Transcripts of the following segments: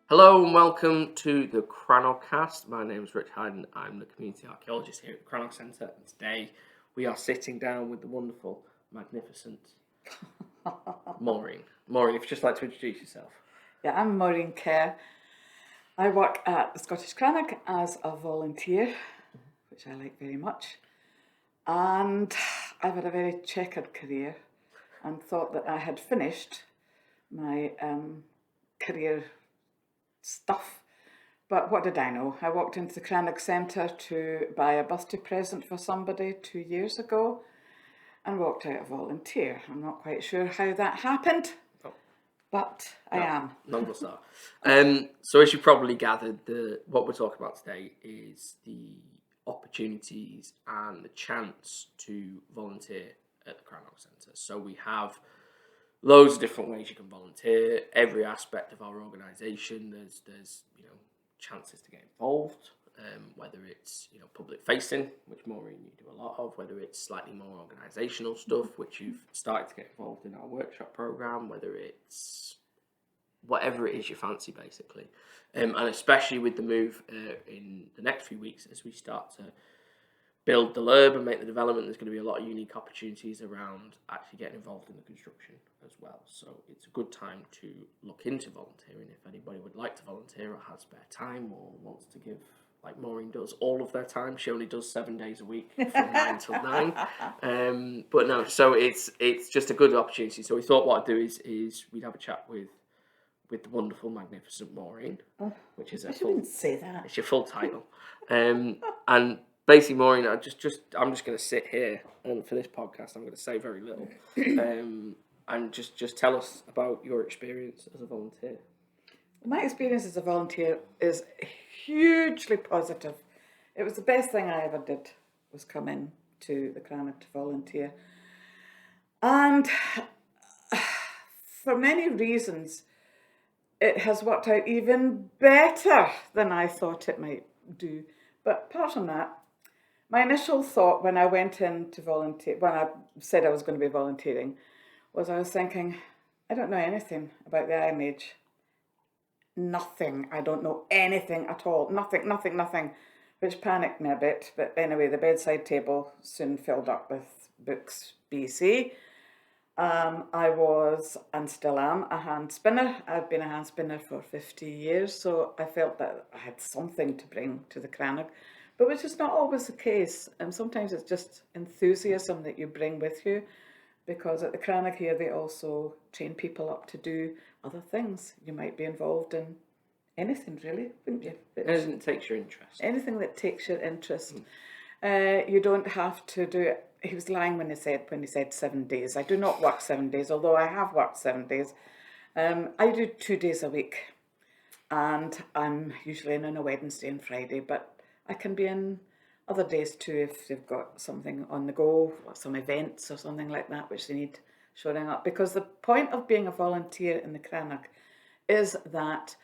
Hello and welcome to the Cranogcast. My name is Rich Hayden. I'm the community archaeologist here at the Cranog Centre, and today we are sitting down with the wonderful, magnificent Maureen. Maureen, if you'd just like to introduce yourself. Yeah, I'm Maureen Kerr. I work at the Scottish Cranog as a volunteer, which I like very much. And I've had a very checkered career and thought that I had finished my career stuff. But what did I know? I walked into the Cranog Centre to buy a birthday present for somebody 2 years ago and walked out a volunteer. I'm not quite sure how that happened. But I am. None of us are. So as you probably gathered, what we're talking about today is the opportunities and the chance to volunteer at the Cranog Centre. So we have loads of different ways you can volunteer. Every aspect of our organisation, there's chances to get involved. Whether it's public facing, which Maureen you do a lot of, whether it's slightly more organisational stuff, which you've started to get involved in our workshop programme, whether it's whatever it is you fancy, basically, and especially with the move in the next few weeks as we start to build the LURB and make the development, there's going to be a lot of unique opportunities around actually getting involved in the construction as well. So it's a good time to look into volunteering if anybody would like to volunteer or has spare time or wants to give, like Maureen does, all of their time. She only does 7 days a week from 9 till 9. But no, so it's just a good opportunity. So we thought what I'd do is we'd have a chat with the wonderful, magnificent Maureen, which is I wouldn't say that. It's your full title. And basically, Maureen, I'm just going to sit here, and for this podcast, I'm going to say very little, and just tell us about your experience as a volunteer. My experience as a volunteer is hugely positive. It was the best thing I ever did, was come in to the Cranog to volunteer. And for many reasons, it has worked out even better than I thought it might do. But apart from that, my initial thought when I went in to volunteer, when I said I was going to be volunteering, was I was thinking, I don't know anything about the Iron Age. Nothing. I don't know anything at all. Nothing. Which panicked me a bit. But anyway, the bedside table soon filled up with books BC. I was, and still am, a hand spinner. I've been a hand spinner for 50 years, so I felt that I had something to bring to the Cranog, but which is not always the case. Sometimes it's just enthusiasm that you bring with you, because at the Cranog here they also train people up to do other things. You might be involved in anything, really, wouldn't you? Anything that takes your interest. Anything that takes your interest. You don't have to do it. He was lying when he said 7 days. I do not work 7 days, although I have worked 7 days. I do 2 days a week, and I'm usually in on a Wednesday and Friday, but I can be in other days too if they've got something on the go, or some events or something like that which they need showing up. Because the point of being a volunteer in the Cranog is that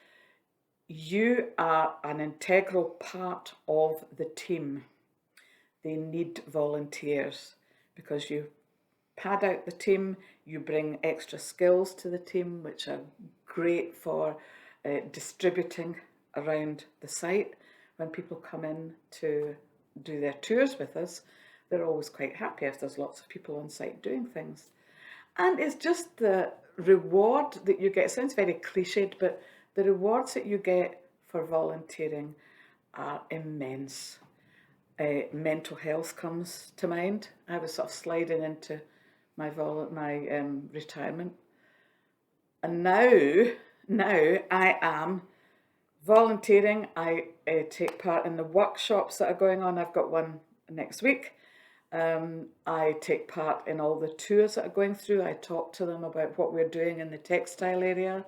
you are an integral part of the team. They need volunteers because you pad out the team, you bring extra skills to the team, which are great for distributing around the site. When people come in to do their tours with us, they're always quite happy if there's lots of people on site doing things. And it's just the reward that you get. It sounds very cliched, but the rewards that you get for volunteering are immense. Mental health comes to mind. I was sort of sliding into my retirement, and now I am volunteering. I take part in the workshops that are going on. I've got one next week. I take part in all the tours that are going through. I talk to them about what we're doing in the textile area,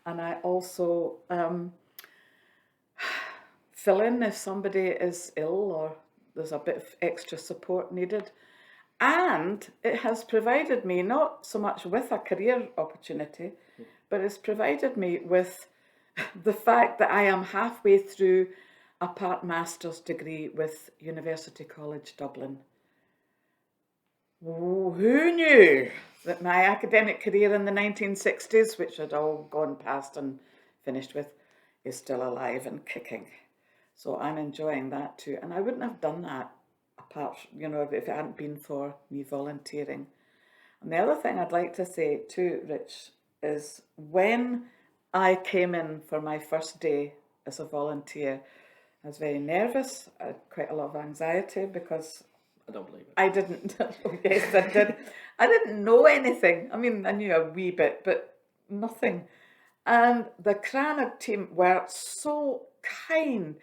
and I also fill in if somebody is ill or there's a bit of extra support needed. And it has provided me not so much with a career opportunity, but it's provided me with the fact that I am halfway through a part master's degree with University College Dublin. Who knew that my academic career in the 1960s, which had all gone past and finished with, is still alive and kicking. So I'm enjoying that too. And I wouldn't have done that apart, if it hadn't been for me volunteering. And the other thing I'd like to say too, Rich, is when I came in for my first day as a volunteer, I was very nervous. I had quite a lot of anxiety because I don't believe it. I didn't. Oh, yes, I did. I didn't know anything. I mean, I knew a wee bit, but nothing. And the Cranach team were so kind,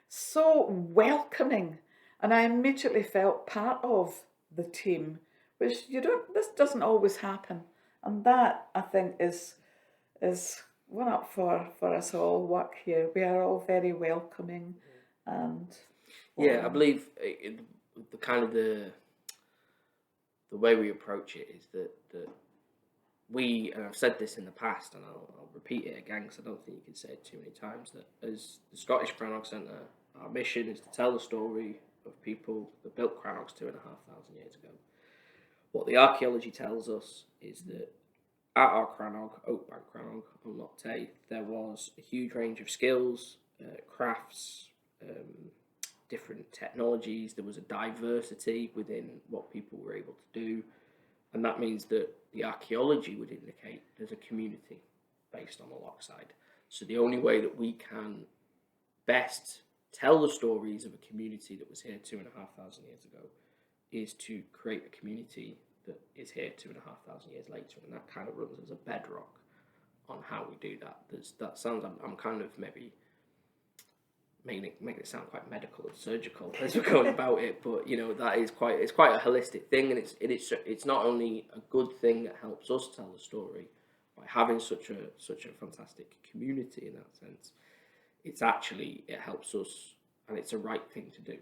so welcoming, and I immediately felt part of the team, which this doesn't always happen. And that, I think, is one up for us all work here. We are all very welcoming and Yeah, I believe the kind of the way we approach it is that we, and I've said this in the past, and I'll repeat it again because I don't think you can say it too many times, that as the Scottish Cranach Centre, our mission is to tell the story of people that built Cranachs 2,500 years ago. What the archaeology tells us is that at our Cranach, Oakbank Cranach on Loch Tay, there was a huge range of skills, crafts, different technologies. There was a diversity within what people were able to do. And that means that the archaeology would indicate there's a community based on the loch side. So the only way that we can best tell the stories of a community that was here 2,500 years ago is to create a community that is here 2,500 years later. And that kind of runs as a bedrock on how we do that. That sounds, I'm kind of maybe making it sound quite medical and surgical as we're going about it, but that is quite a holistic thing, and it's not only a good thing that helps us tell the story by having such a fantastic community in that sense. It helps us, and it's a right thing to do,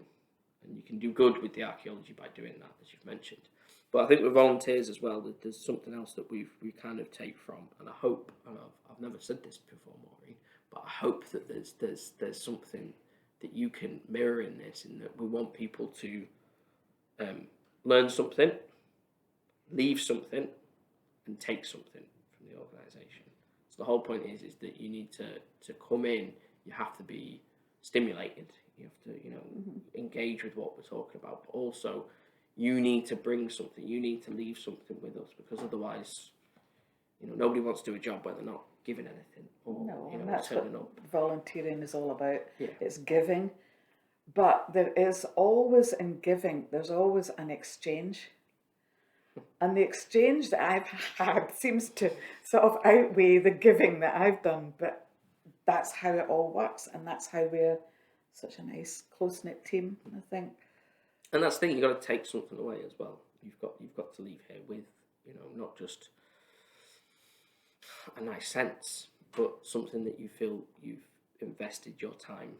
and you can do good with the archaeology by doing that, as you've mentioned. But I think with volunteers as well, that there's something else that we kind of take from, and I hope, and I've never said this before, Maureen, but I hope that there's something that you can mirror in this, in that we want people to learn something, leave something, and take something from the organisation. So the whole point is that you need to come in, you have to be stimulated, you have to engage with what we're talking about, but also you need to bring something, you need to leave something with us, because otherwise nobody wants to do a job where they're not giving anything and that's what volunteering is all about. Yeah. It's giving, but there is always, in giving, there's always an exchange, and the exchange that I've had seems to sort of outweigh the giving that I've done, but that's how it all works, and that's how we're such a nice close-knit team, I think. And that's the thing, you've got to take something away as well. You've got to leave here with not just a nice sense, but something that you feel you've invested your time,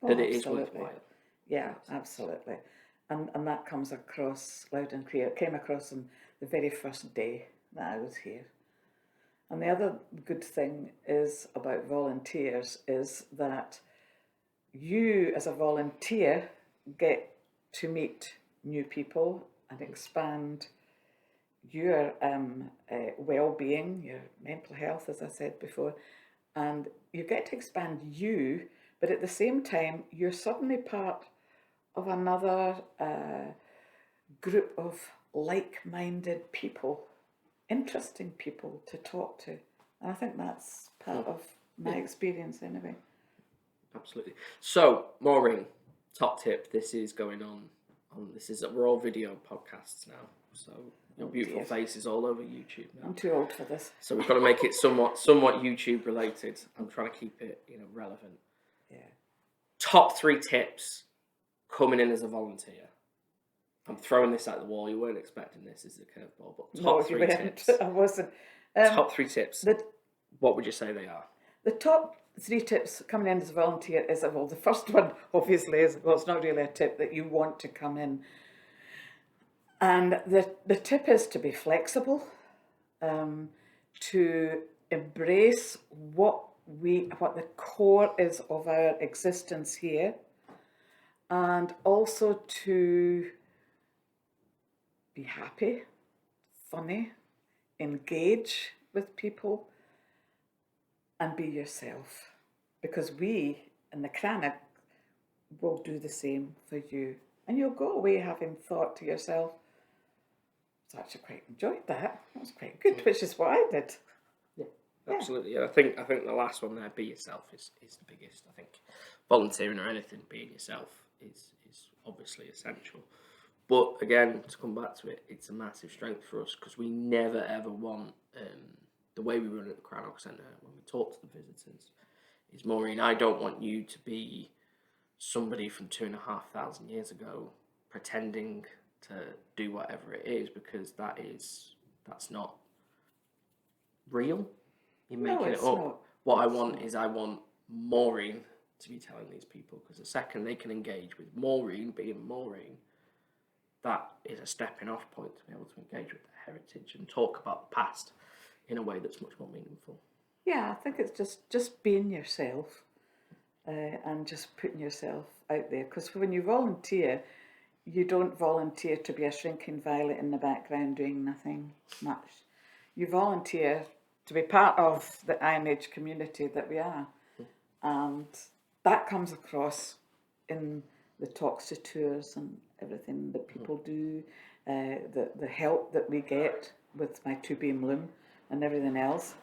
that it is worthwhile. Yeah, absolutely. And that comes across loud and clear. It came across on the very first day that I was here. And the other good thing is about volunteers is that you, as a volunteer, get to meet new people and expand your well-being, your mental health, as I said before, and you get to expand you, but at the same time, you're suddenly part of another group of like-minded people, interesting people to talk to. And I think that's part of my experience anyway. Absolutely. So, Maureen, top tip, this is going on we're all video podcasts now, so your beautiful face is all over YouTube now. I'm too old for this. So we've got to make it somewhat YouTube related. I'm trying to keep it, relevant. Yeah. Top 3 tips coming in as a volunteer. I'm throwing this at the wall. You weren't expecting this as a curveball, but top 3 tips. I wasn't. Top 3 tips. What would you say they are? The top 3 tips coming in as a volunteer is, well, the first one obviously is, well, it's not really a tip, that you want to come in. And the tip is to be flexible, to embrace what the core is of our existence here, and also to be happy, funny, engage with people, and be yourself. because we in the Cranach will do the same for you. And you'll go away having thought to yourself, I actually quite enjoyed that. That was quite good, which is what I did. Yeah, absolutely. Yeah, I think the last one there, be yourself, is the biggest. I think volunteering or anything, being yourself is obviously essential. But again, to come back to it, it's a massive strength for us because we never ever want the way we run at the Cranach Centre when we talk to the visitors is, Maureen, I don't want you to be somebody from 2,500 years ago pretending to do whatever it is, because that's not real. You're making it up. Not. What I want is, I want Maureen to be telling these people, because the second they can engage with Maureen being Maureen, that is a stepping off point to be able to engage with their heritage and talk about the past in a way that's much more meaningful. Yeah, I think it's just being yourself and just putting yourself out there. Because when you volunteer, you don't volunteer to be a shrinking violet in the background doing nothing much. You volunteer to be part of the Iron Age community that we are. And that comes across in the talks to tours and everything that people do, the help that we get with my 2-beam loom and everything else.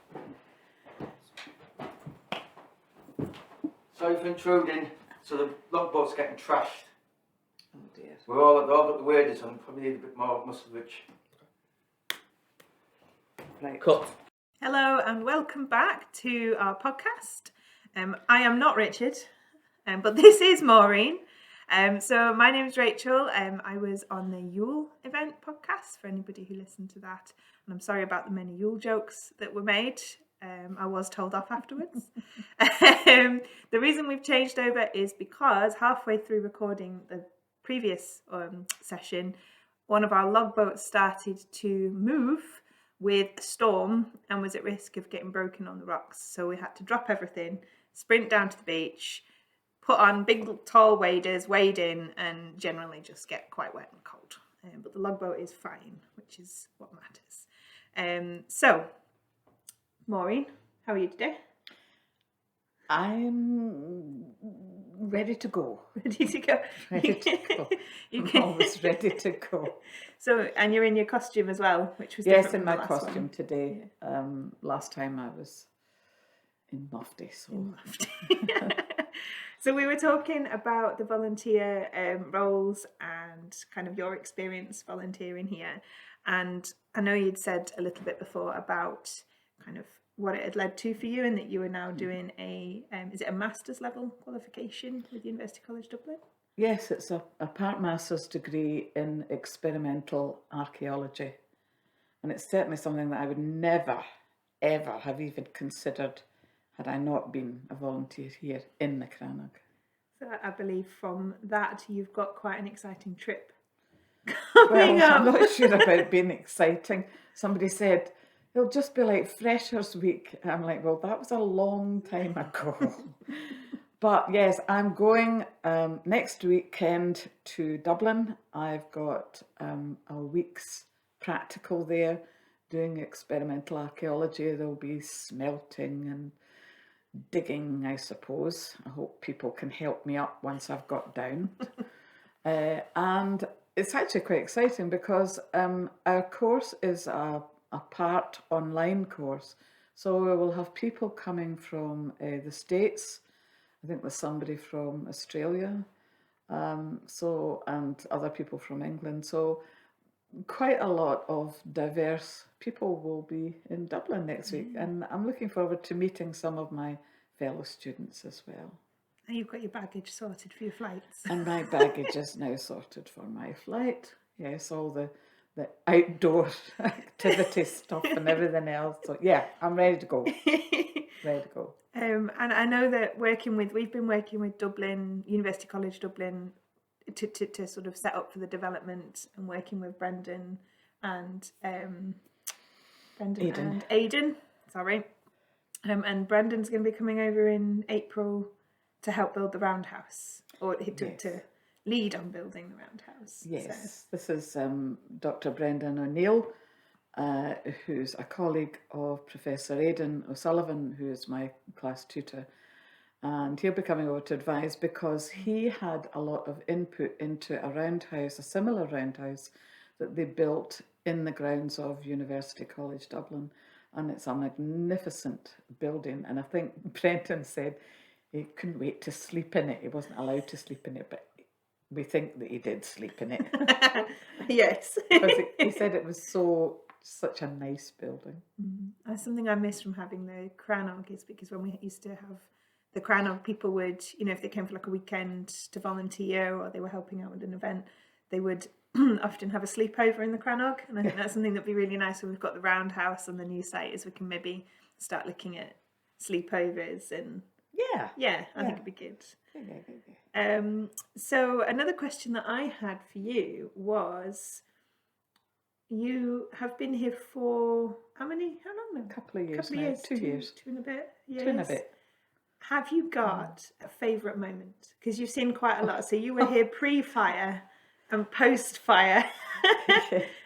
Sorry for intruding. So the logboat's getting trashed. Oh dear. They all got the waders on. Probably need a bit more muscle rich. Right. Cut. Hello and welcome back to our podcast. I am not Richard, but this is Maureen. So my name is Rachel. I was on the Yule event podcast for anybody who listened to that. And I'm sorry about the many Yule jokes that were made. I was told off afterwards. The reason we've changed over is because halfway through recording the previous session, one of our logboats started to move with a storm and was at risk of getting broken on the rocks. So we had to drop everything, sprint down to the beach, put on big tall waders, wade in, and generally just get quite wet and cold. But the logboat is fine, which is what matters. So, Maureen, how are you today? I'm ready to go. Ready to go? Ready to go. I'm always ready to go. So, and you're in your costume as well, which was Yes, different in from my the last costume one. today. Last time I was in mufti, so So we were talking about the volunteer roles and kind of your experience volunteering here. And I know you'd said a little bit before about kind of what it had led to for you, and that you were now doing is it a master's level qualification with University College Dublin? yes, it's a part master's degree in experimental archaeology, and it's certainly something that I would never, ever have even considered had I not been a volunteer here in the Cranach. So I believe from that you've got quite an exciting trip Well, coming I'm up. not sure about being exciting. Somebody said, it'll just be like Freshers Week. I'm like, well, that was a long time ago. But yes, I'm going next weekend to Dublin. I've got a week's practical there doing experimental archaeology. There'll be smelting and digging, I suppose. I hope people can help me up once I've got down. And it's actually quite exciting because our course is a part online course. So we will have people coming from the States. I think there's somebody from Australia, and other people from England. So quite a lot of diverse people will be in Dublin next week, and I'm looking forward to meeting some of my fellow students as well. And you've got your baggage sorted for your flights. And my baggage is now sorted for my flight. Yes, all the outdoor activity stuff and everything else. So yeah, I'm ready to go. Ready to go. And I know that we've been working with Dublin, University College Dublin, to sort of set up for the development, and working with Brendan and Aidan. Sorry. And Brendan's going to be coming over in April to help build the roundhouse, or to lead on building the roundhouse. Yes, so. This is Dr. Brendan O'Neill, who's a colleague of Professor Aidan O'Sullivan, who is my class tutor. And he'll be coming over to advise because he had a lot of input into a roundhouse, a similar roundhouse that they built in the grounds of University College Dublin. And it's a magnificent building. And I think Brenton said he couldn't wait to sleep in it. He wasn't allowed to sleep in it, but we think that he did sleep in it. Yes. Because he said it was such a nice building. That's something I miss from having the Crannog, is because when we used to have the Crannog, people would, if they came for like a weekend to volunteer or they were helping out with an event, they would often have a sleepover in the Crannog. And I think that's something that'd be really nice when we've got the Roundhouse on the new site, is we can maybe start looking at sleepovers and I think it'd be good. So another question that I had for you was, you have been here for how long now? A couple of years couple now. of years, 2 years. 2 and a bit years. 2 and a bit. Have you got a favourite moment? Because you've seen quite a lot. So you were here pre-fire and post-fire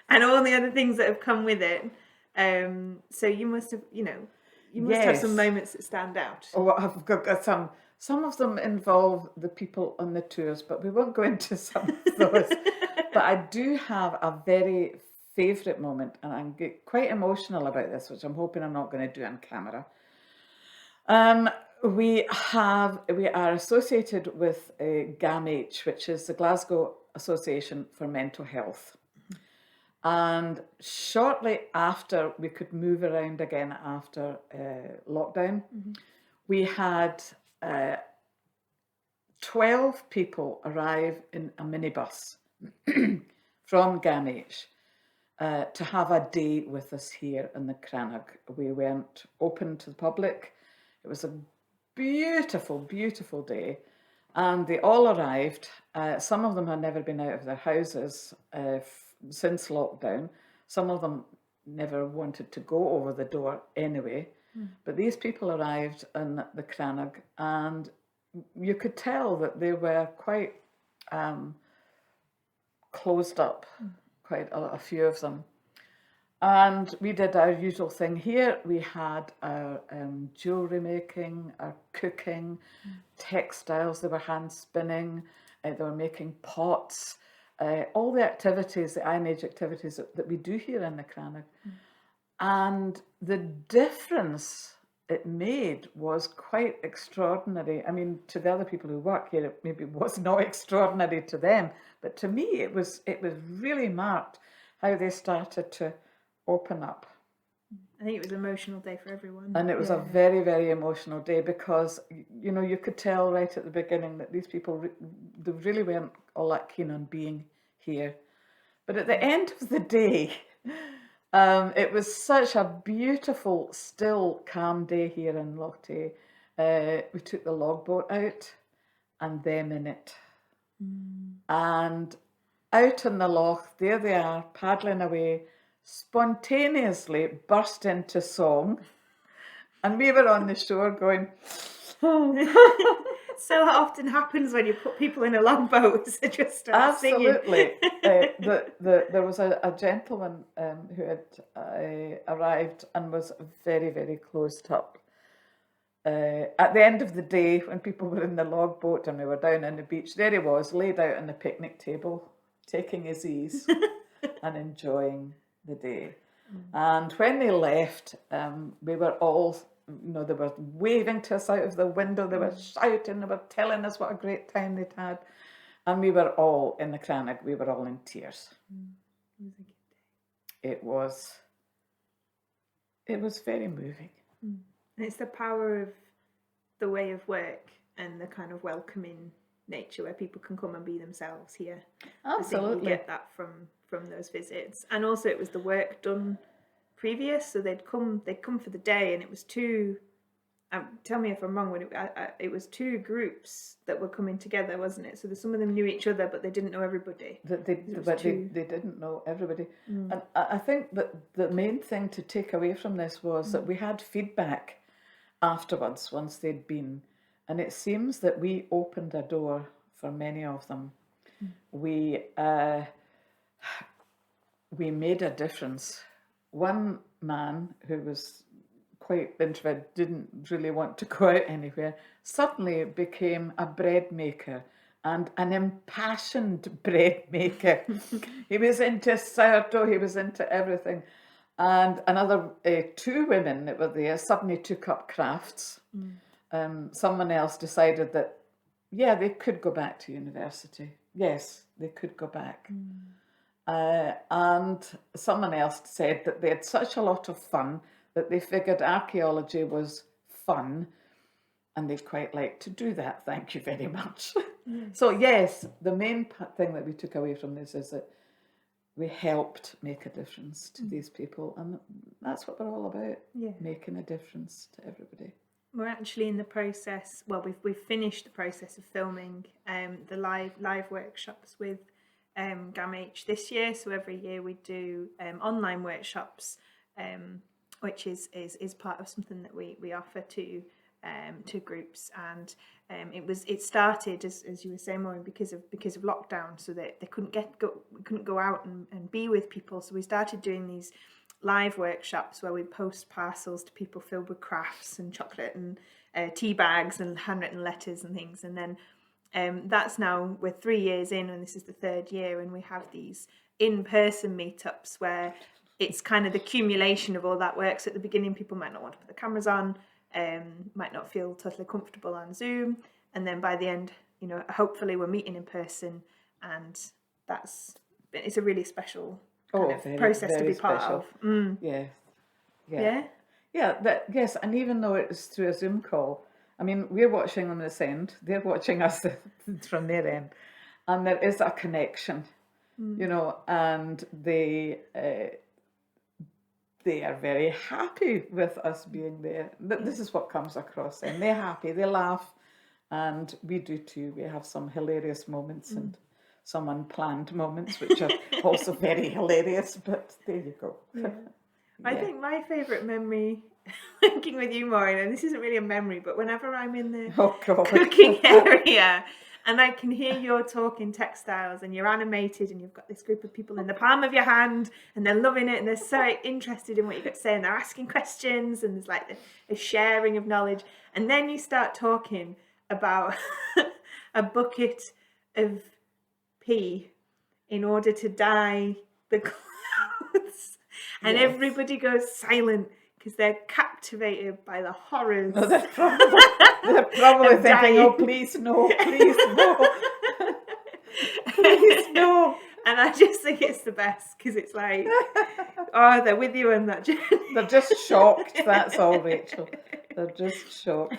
and all the other things that have come with it. So you must have, have some moments that stand out. Oh, I've got some. Some of them involve the people on the tours, but we won't go into some of those. But I do have a very favourite moment, and I'm quite emotional about this, which I'm hoping I'm not going to do on camera. We are associated with GAMH, which is the Glasgow Association for Mental Health. And shortly after we could move around again after lockdown, we had 12 people arrive in a minibus from GAMH to have a day with us here in the Crannog. We weren't open to the public. It was a beautiful, beautiful day. And they all arrived. Some of them had never been out of their houses since lockdown. Some of them never wanted to go over the door anyway. But these people arrived in the Crannog, and you could tell that they were quite closed up, quite a few of them. And we did our usual thing here. We had our jewellery making, our cooking, textiles. They were hand spinning. They were making pots. All the activities, the Iron Age activities that we do here in the Crannog. And the difference it made was quite extraordinary. I mean, to the other people who work here, it maybe was not extraordinary to them, but to me, it was really marked how they started to open up. I think it was an emotional day for everyone. And it was a very, very emotional day because, you could tell right at the beginning that these people, they really weren't all that keen on being here. But at the end of the day, it was such a beautiful, still, calm day here in Lochte. We took the logboat out and them in it. And out in the loch, there they are, paddling away, spontaneously burst into song. And we were on the shore going... So often happens when you put people in a longboat, they just start singing. Absolutely. There was a gentleman who had arrived and was very, very closed up. At the end of the day, when people were in the logboat and we were down on the beach, there he was, laid out on the picnic table, taking his ease and enjoying the day. And when they left, we were all... they were waving to us out of the window, they were shouting, they were telling us what a great time they'd had. And we were all in the Crannog, we were all in tears. It was very moving. And it's the power of the way of work and the kind of welcoming nature where people can come and be themselves here. Absolutely. I think you get that from those visits. And also it was the work done previous, so they'd come for the day, and it was two. Tell me if I'm wrong. When it was two groups that were coming together, wasn't it? So some of them knew each other, but they didn't know everybody. They didn't know everybody. And I think that the main thing to take away from this was that we had feedback afterwards once they'd been, and it seems that we opened a door for many of them. We made a difference. One man who was quite introverted, didn't really want to go out anywhere, suddenly became a bread maker and an impassioned bread maker. He was into sourdough, he was into everything. And another 2 women that were there suddenly took up crafts. Someone else decided that, yeah, they could go back to university. Yes, they could go back. And someone else said that they had such a lot of fun that they figured archaeology was fun and they'd quite like to do that. Thank you very much. So yes, the main thing that we took away from this is that we helped make a difference to these people, and that's what we're all about, making a difference to everybody. We're actually in the process, well, we've finished the process of filming the live workshops with GAMH this year. So every year we do online workshops, which is part of something that we offer to groups, and it started as you were saying, Maureen, because of lockdown, so that they couldn't go out and be with people. So we started doing these live workshops where we post parcels to people filled with crafts and chocolate and tea bags and handwritten letters and things. And then that's now, we're 3 years in, and this is the 3rd year, and we have these in-person meetups where it's kind of the accumulation of all that work. So at the beginning, people might not want to put the cameras on, might not feel totally comfortable on Zoom, and then by the end, hopefully we're meeting in person, and it's a really special kind of process to be part of. Yes, and even though it was through a Zoom call, I mean, we're watching on this end, they're watching us from their end, and there is a connection, and they are very happy with us being there. This is what comes across, and they're happy, they laugh, and we do too. We have some hilarious moments and some unplanned moments, which are also very hilarious, but there you go. I think my favourite memory working with you, Maureen, and this isn't really a memory, but whenever I'm in the cooking area and I can hear you're talking textiles and you're animated and you've got this group of people in the palm of your hand and they're loving it and they're so interested in what you've got to say and they're asking questions and there's like a sharing of knowledge, and then you start talking about a bucket of pee in order to dye the clothes, and everybody goes silent because they're captivated by the horrors. No, they're probably thinking, "Oh, please no, please no, please no." And I just think it's the best because it's like, oh, they're with you on that journey. They're just shocked. That's all, Rachel. They're just shocked.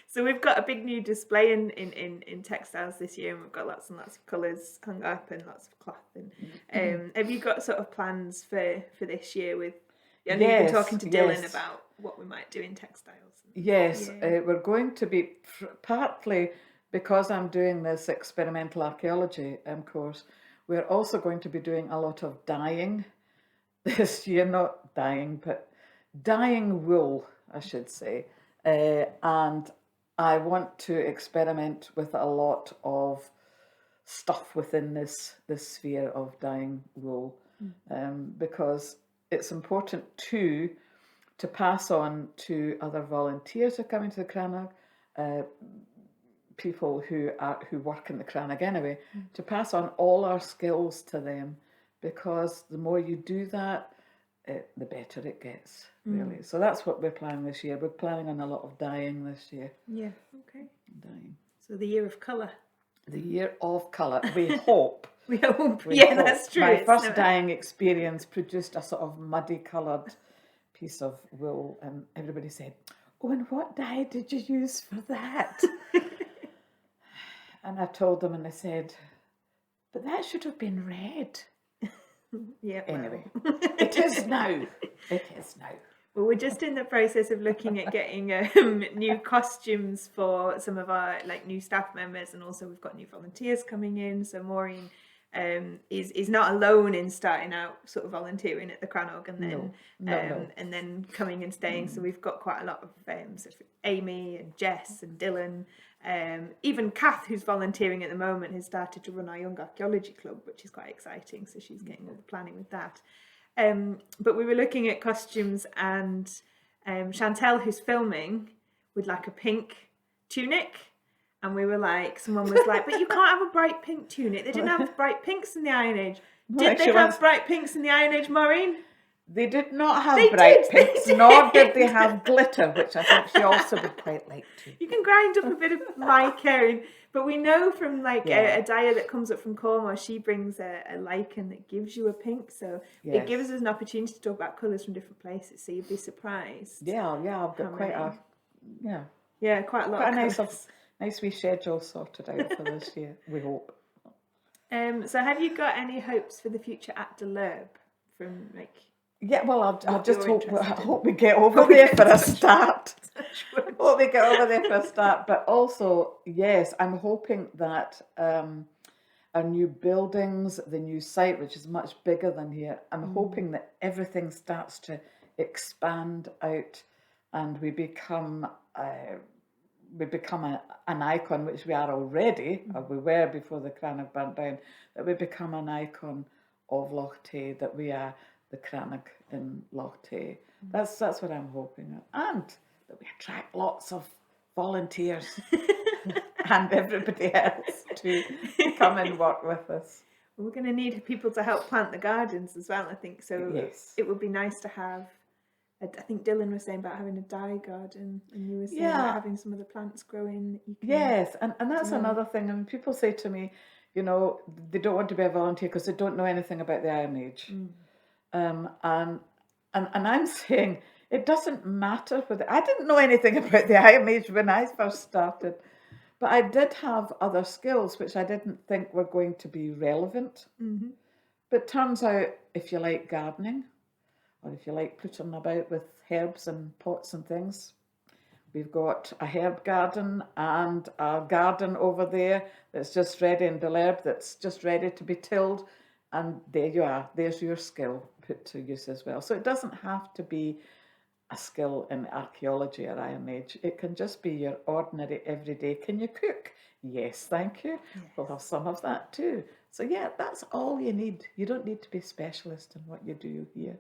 So we've got a big new display in textiles this year, and we've got lots and lots of colours hung up and lots of cloth. And have you got sort of plans for this year with? I know you've been talking to Dylan about what we might do in textiles. Yes, we're going to be partly because I'm doing this experimental archaeology course. We're also going to be doing a lot of dyeing this year, not dyeing, but dyeing wool, I should say. And I want to experiment with a lot of stuff within this sphere of dyeing wool, because it's important too to pass on to other volunteers who come into the Crannog, people who work in the Crannog anyway, to pass on all our skills to them, because the more you do that, the better it gets, really. So that's what we're planning this year. We're planning on a lot of dyeing this year. Yeah, okay. Dyeing. So the year of colour. The year of colour, we hope. We hope. We Yeah, hope. that's true. My first dyeing experience produced a sort of muddy coloured piece of wool, and everybody said, "Oh, and what dye did you use for that?" And I told them, and they said, "But that should have been red." Yeah. Anyway, it is now. It is now. Well, we're just in the process of looking at getting new costumes for some of our new staff members, and also we've got new volunteers coming in. So Maureen is not alone in starting out sort of volunteering at the Crannog and then and then coming and staying. So we've got quite a lot of sort of Amy and Jess and Dylan. Even Kath, who's volunteering at the moment, has started to run our Young Archaeology Club, which is quite exciting. So she's getting all the planning with that. But we were looking at costumes, and Chantel, who's filming, would like a pink tunic. And we were like, someone was like, but you can't have a bright pink tunic. They didn't have bright pinks in the Iron Age. Did they have bright pinks in the Iron Age, Maureen? They did not have bright pinks, nor did they have glitter, which I think she also would quite like to. You can grind up a bit of mica in, but we know from like a dyer that comes up from Cornwall, she brings a lichen that gives you a pink, so it gives us an opportunity to talk about colours from different places, so you'd be surprised. Yeah, I've got quite a lot of colours. Nice wee schedule sorted out for this year, we hope. So have you got any hopes for the future at De L'Herbe from like... Yeah, well, I just hope we get over there for a start. Hope we get over there for a start. But also, yes, I'm hoping that our new buildings, the new site, which is much bigger than here, I'm hoping that everything starts to expand out and we become an icon, which we are already, or we were before the Cranach burnt down, that we become an icon of Loch Tay, that we are the Cranach in Loch Tay. That's what I'm hoping at. And that we attract lots of volunteers and everybody else to come and work with us. We're going to need people to help plant the gardens as well, I think. So yes. It would be nice to have, I think Dylan was saying about having a dye garden, and you were saying about having some of the plants growing. Yes, and that's another thing. I mean, people say to me, you know, they don't want to be a volunteer because they don't know anything about the Iron Age. And I'm saying it doesn't matter whether I didn't know anything about the Iron Age when I first started, but I did have other skills which I didn't think were going to be relevant. But turns out, if you like gardening, or if you like putting about with herbs and pots and things, we've got a herb garden and a garden over there that's just ready in De L'Herbe, that's just ready to be tilled. And there you are. There's your skill put to use as well. So it doesn't have to be a skill in archaeology or Iron Age. It can just be your ordinary everyday. Can you cook? Yes, thank you. Yes. We'll have some of that too. So yeah, that's all you need. You don't need to be a specialist in what you do here.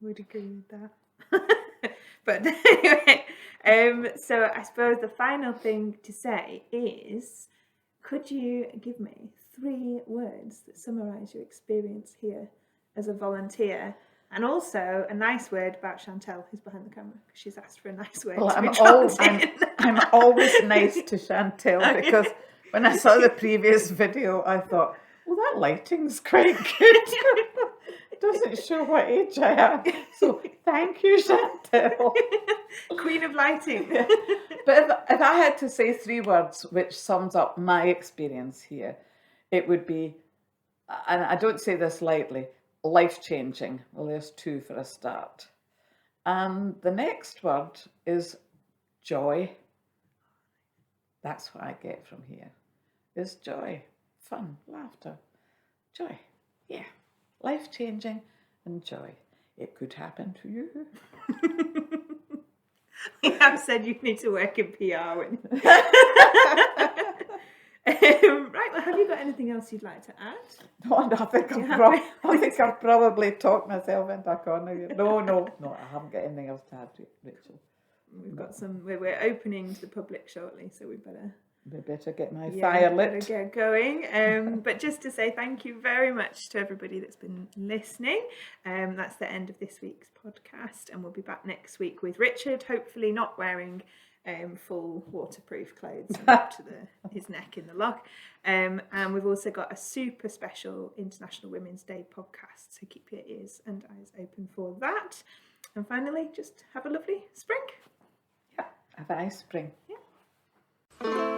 I would agree with that. But anyway, so I suppose the final thing to say is, could you give me 3 words that summarise your experience here as a volunteer, and also a nice word about Chantel, who's behind the camera, because she's asked for a nice word. Well, I'm always nice to Chantel, because when I saw the previous video, I thought, well, that lighting's quite good. It doesn't show what age I am. So thank you, Chantel. Queen of lighting. Yeah. But if I had to say 3 words which sums up my experience here, it would be, and I don't say this lightly, life-changing. Well, there's 2 for a start. And the next word is joy. That's what I get from here, is joy, fun, laughter, joy. Yeah, life-changing and joy. It could happen to you. We have said you need to work in PR. Right, well, have you got anything else you'd like to add? No, I think I've probably talked myself into a corner here. No, I haven't got anything else to add, Rachel. We've got we're opening to the public shortly, so we better get my fire lit. Better get going. But just to say thank you very much to everybody that's been listening. That's the end of this week's podcast, and we'll be back next week with Richard, hopefully not wearing full waterproof clothes up to his neck in the loch. And we've also got a super special International Women's Day podcast, so keep your ears and eyes open for that. And finally, just have a lovely spring. Yeah, have a nice spring. Yeah.